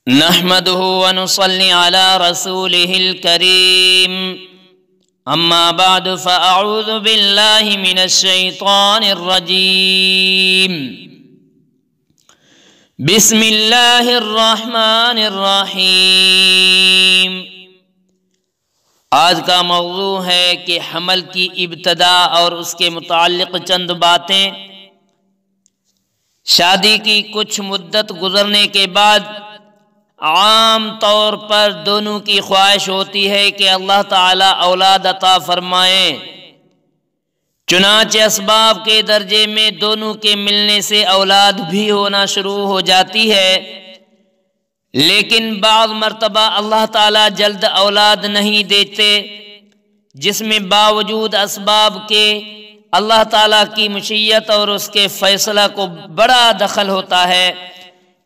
نحمده ونصلي على رسوله الكريم أما بعد فأعوذ بالله من الشيطان الرجيم بسم الله الرحمن الرحيم۔ آج کا موضوع ہے کہ حمل کی ابتدا اور اس کے متعلق چند باتیں۔ شادی کی کچھ مدت گزرنے کے بعد عام طور پر دونوں کی خواہش ہوتی ہے کہ اللہ تعالیٰ اولاد عطا فرمائیں، چنانچہ اسباب کے درجے میں دونوں کے ملنے سے اولاد بھی ہونا شروع ہو جاتی ہے، لیکن بعض مرتبہ اللہ تعالیٰ جلد اولاد نہیں دیتے، جس میں باوجود اسباب کے اللہ تعالیٰ کی مشیت اور اس کے فیصلہ کو بڑا دخل ہوتا ہے۔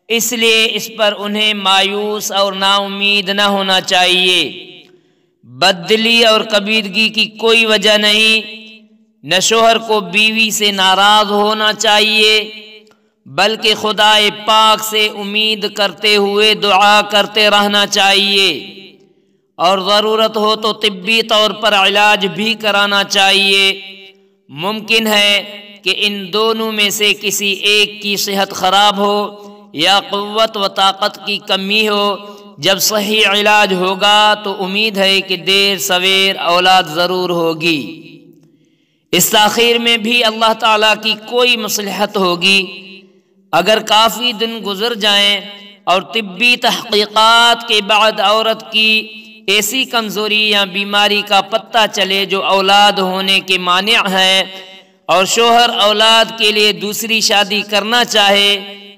اس لیے اس پر انہیں مایوس اور نا امید نہ ہونا چاہیے۔ بددلی اور کبیدگی کی کوئی وجہ نہیں، نہ شوہر کو بیوی سے ناراض ہونا چاہیے، بلکہ خدا پاک سے امید کرتے ہوئے دعا کرتے رہنا چاہیے، اور ضرورت ہو تو طبی طور پر علاج بھی کرانا چاہیے۔ ممکن ہے کہ ان دونوں میں سے کسی ایک کی صحت خراب ہو یا قوت و طاقت کی کمی ہو۔ جب صحیح علاج ہوگا تو امید ہے کہ دیر سویر اولاد ضرور ہوگی۔ اس تاخیر میں بھی اللہ تعالیٰ کی کوئی مصلحت ہوگی۔ اگر کافی دن گزر جائیں اور طبی تحقیقات کے بعد عورت کی ایسی کمزوری یا بیماری کا پتہ چلے جو اولاد ہونے کے مانع ہے، اور شوہر اولاد کے لیے دوسری شادی کرنا چاہے،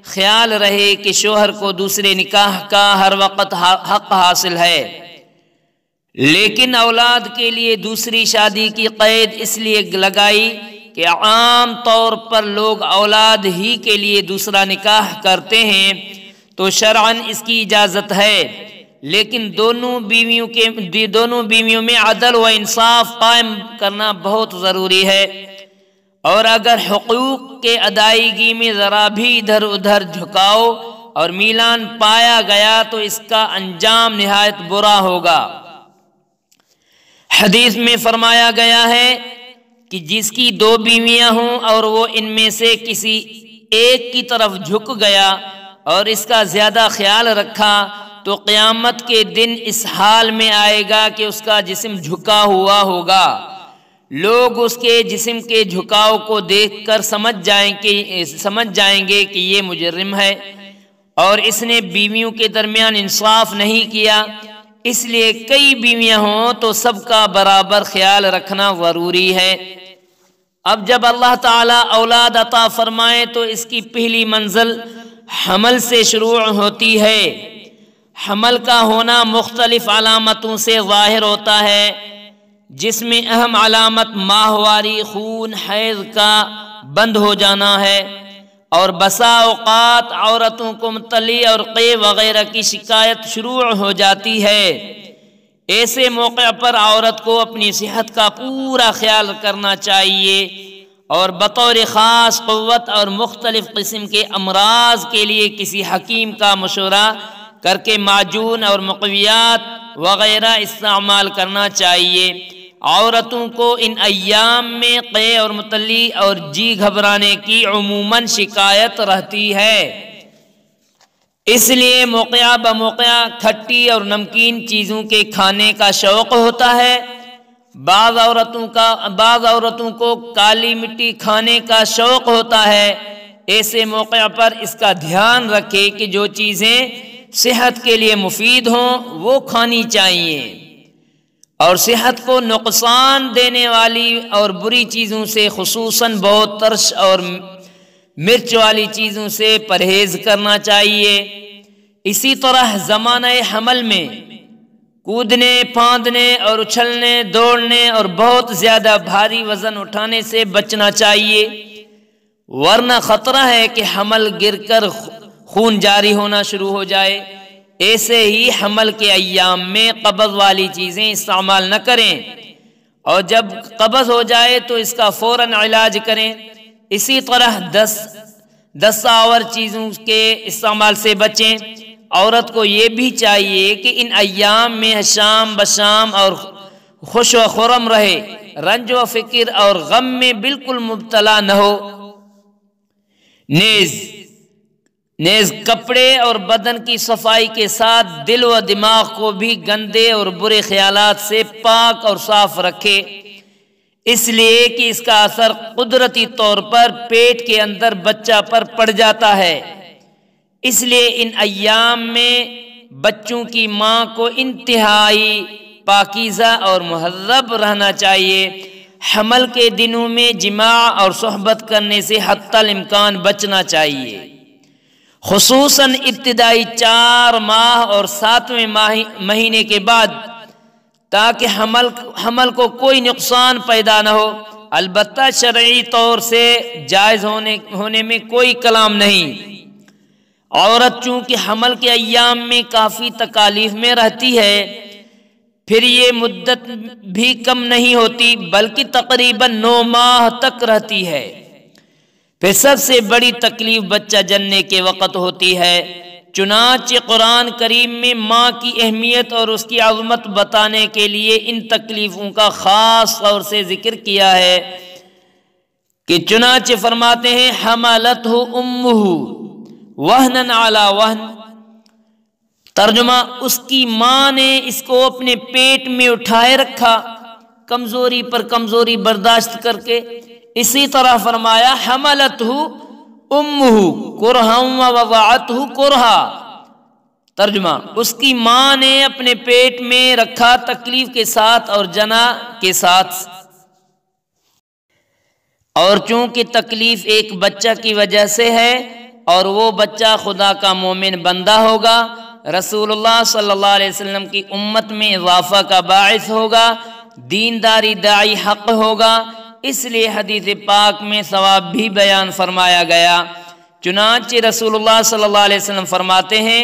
خیال رہے کہ شوہر کو دوسرے نکاح کا ہر وقت حق حاصل ہے، لیکن اولاد کے لیے دوسری شادی کی قید اس لیے لگائی کہ عام طور پر لوگ اولاد ہی کے لیے دوسرا نکاح کرتے ہیں، تو شرعاً اس کی اجازت ہے، لیکن دونوں بیویوں میں عدل و انصاف قائم کرنا بہت ضروری ہے، اور اگر حقوق کے ادائیگی میں ذرا بھی ادھر ادھر جھکاؤ اور میلان پایا گیا تو اس کا انجام نہایت برا ہوگا۔ حدیث میں فرمایا گیا ہے کہ جس کی دو بیویاں ہوں اور وہ ان میں سے کسی ایک کی طرف جھک گیا اور اس کا زیادہ خیال رکھا تو قیامت کے دن اس حال میں آئے گا کہ اس کا جسم جھکا ہوا ہوگا۔ لوگ اس کے جسم کے جھکاؤ کو دیکھ کر سمجھ جائیں گے کہ یہ مجرم ہے اور اس نے بیویوں کے درمیان انصاف نہیں کیا۔ اس لیے کئی بیویاں ہوں تو سب کا برابر خیال رکھنا ضروری ہے۔ اب جب اللہ تعالیٰ اولاد عطا فرمائے تو اس کی پہلی منزل حمل سے شروع ہوتی ہے۔ حمل کا ہونا مختلف علامتوں سے ظاہر ہوتا ہے، جس میں اہم علامت ماہواری خون حیض کا بند ہو جانا ہے، اور بسا اوقات عورتوں کو متلی اور قے وغیرہ کی شکایت شروع ہو جاتی ہے۔ ایسے موقع پر عورت کو اپنی صحت کا پورا خیال کرنا چاہیے، اور بطور خاص قوت اور مختلف قسم کے امراض کے لیے کسی حکیم کا مشورہ کر کے معجون اور مقویات وغیرہ استعمال کرنا چاہیے۔ عورتوں کو ان ایام میں قے اور متلی اور جی گھبرانے کی عموماً شکایت رہتی ہے، اس لیے موقع بموقع کھٹی اور نمکین چیزوں کے کھانے کا شوق ہوتا ہے۔ بعض عورتوں کو کالی مٹی کھانے کا شوق ہوتا ہے۔ ایسے موقع پر اس کا دھیان رکھے کہ جو چیزیں صحت کے لیے مفید ہوں وہ کھانی چاہیے، اور صحت کو نقصان دینے والی اور بری چیزوں سے خصوصاً بہت ترش اور مرچ والی چیزوں سے پرہیز کرنا چاہیے۔ اسی طرح زمانہ حمل میں کودنے پھاندنے اور اچھلنے دوڑنے اور بہت زیادہ بھاری وزن اٹھانے سے بچنا چاہیے، ورنہ خطرہ ہے کہ حمل گر کر خون جاری ہونا شروع ہو جائے۔ ایسے ہی حمل کے ایام میں قبض والی چیزیں استعمال نہ کریں، اور جب قبض ہو جائے تو اس کا فوراً علاج کریں۔ اسی طرح دستاور چیزوں کے استعمال سے بچیں۔ عورت کو یہ بھی چاہیے کہ ان ایام میں شام بشام اور خوش و خرم رہے، رنج و فکر اور غم میں بالکل مبتلا نہ ہو۔ نیز کپڑے اور بدن کی صفائی کے ساتھ دل و دماغ کو بھی گندے اور برے خیالات سے پاک اور صاف رکھے، اس لیے کہ اس کا اثر قدرتی طور پر پیٹ کے اندر بچہ پر پڑ جاتا ہے۔ اس لیے ان ایام میں بچوں کی ماں کو انتہائی پاکیزہ اور مہذب رہنا چاہیے۔ حمل کے دنوں میں جماع اور صحبت کرنے سے حتی الامکان بچنا چاہیے، خصوصاً ابتدائی 4 ماہ اور 7ویں مہینے کے بعد، تاکہ حمل کو کوئی نقصان پیدا نہ ہو۔ البتہ شرعی طور سے جائز ہونے میں کوئی کلام نہیں۔ عورت چونکہ حمل کے ایام میں کافی تکالیف میں رہتی ہے، پھر یہ مدت بھی کم نہیں ہوتی بلکہ تقریباً 9 ماہ تک رہتی ہے۔ پھر سب سے بڑی تکلیف بچہ جننے کے وقت ہوتی ہے۔ چنانچہ قرآن کریم میں ماں کی اہمیت اور اس کی عظمت بتانے کے لیے ان تکلیفوں کا خاص طور سے ذکر کیا ہے کہ چنانچہ فرماتے ہیں حملتہ امہ وہنا علی وہن، ترجمہ اس کی ماں نے اس کو اپنے پیٹ میں اٹھائے رکھا، کمزوری پر کمزوری برداشت کر کے۔ اسی طرح فرمایا حملتہ امہ کرہا ووضعتہ کرہا، ترجمہ اس کی ماں نے اپنے پیٹ میں رکھا تکلیف کے ساتھ اور جنا کے ساتھ۔ اور چونکہ تکلیف ایک بچہ کی وجہ سے ہے اور وہ بچہ خدا کا مومن بندہ ہوگا، رسول اللہ صلی اللہ علیہ وسلم کی امت میں اضافہ کا باعث ہوگا، دینداری داعی حق ہوگا، اس لیے حدیث پاک میں ثواب بھی بیان فرمایا گیا۔ چنانچہ رسول اللہ صلی اللہ علیہ وسلم فرماتے ہیں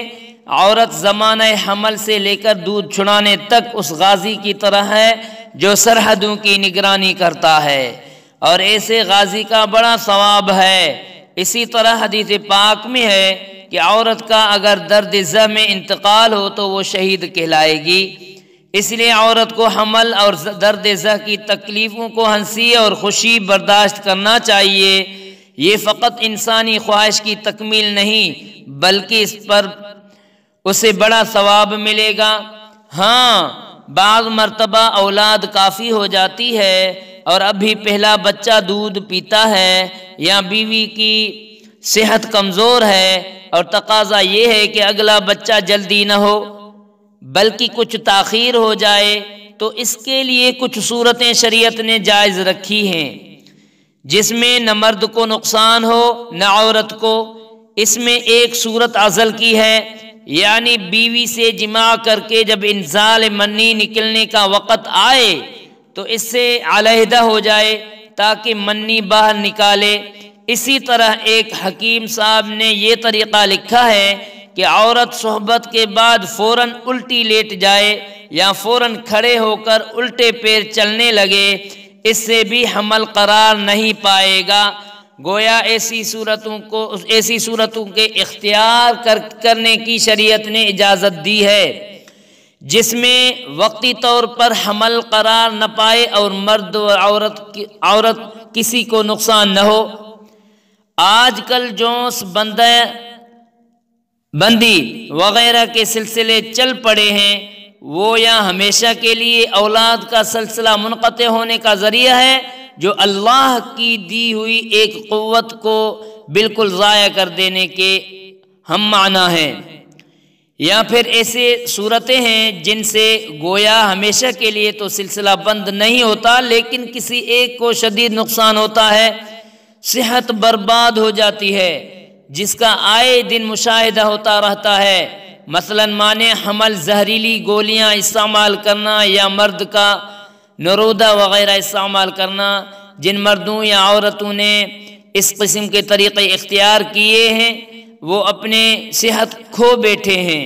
عورت زمانہ حمل سے لے کر دودھ چھڑانے تک اس غازی کی طرح ہے جو سرحدوں کی نگرانی کرتا ہے، اور ایسے غازی کا بڑا ثواب ہے۔ اسی طرح حدیث پاک میں ہے کہ عورت کا اگر درد زہ میں انتقال ہو تو وہ شہید کہلائے گی۔ اس لیے عورت کو حمل اور درد زہ کی تکلیفوں کو ہنسی اور خوشی برداشت کرنا چاہیے۔ یہ فقط انسانی خواہش کی تکمیل نہیں بلکہ اس پر اسے بڑا ثواب ملے گا۔ ہاں، بعض مرتبہ اولاد کافی ہو جاتی ہے اور ابھی پہلا بچہ دودھ پیتا ہے، یا بیوی کی صحت کمزور ہے اور تقاضا یہ ہے کہ اگلا بچہ جلدی نہ ہو بلکہ کچھ تاخیر ہو جائے، تو اس کے لیے کچھ صورتیں شریعت نے جائز رکھی ہیں جس میں نہ مرد کو نقصان ہو نہ عورت کو۔ اس میں ایک صورت عزل کی ہے، یعنی بیوی سے جماع کر کے جب انزال منی نکلنے کا وقت آئے تو اس سے علیحدہ ہو جائے تاکہ منی باہر نکالے۔ اسی طرح ایک حکیم صاحب نے یہ طریقہ لکھا ہے کہ عورت صحبت کے بعد فوراً الٹی لیٹ جائے یا فوراً کھڑے ہو کر الٹے پیر چلنے لگے، اس سے بھی حمل قرار نہیں پائے گا۔ گویا ایسی صورتوں کے اختیار کرنے کی شریعت نے اجازت دی ہے جس میں وقتی طور پر حمل قرار نہ پائے اور مرد و عورت کسی کو نقصان نہ ہو۔ آج کل جونس بندی وغیرہ کے سلسلے چل پڑے ہیں، وہ یا ہمیشہ کے لیے اولاد کا سلسلہ منقطع ہونے کا ذریعہ ہے، جو اللہ کی دی ہوئی ایک قوت کو بالکل ضائع کر دینے کے ہم معنی ہیں، یا پھر ایسے صورتیں ہیں جن سے گویا ہمیشہ کے لیے تو سلسلہ بند نہیں ہوتا لیکن کسی ایک کو شدید نقصان ہوتا ہے، صحت برباد ہو جاتی ہے، جس کا آئے دن مشاہدہ ہوتا رہتا ہے۔ مثلاً مانے حمل زہریلی گولیاں استعمال کرنا یا مرد کا نرودہ وغیرہ استعمال کرنا۔ جن مردوں یا عورتوں نے اس قسم کے طریقے اختیار کیے ہیں وہ اپنے صحت کھو بیٹھے ہیں۔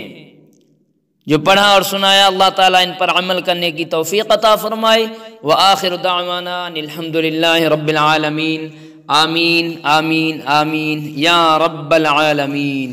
جو پڑھا اور سنایا اللہ تعالیٰ ان پر عمل کرنے کی توفیق عطا فرمائے۔ وآخر دعوانا ان الحمد للہ رب العالمین۔ آمین آمین آمین یا رب العالمین۔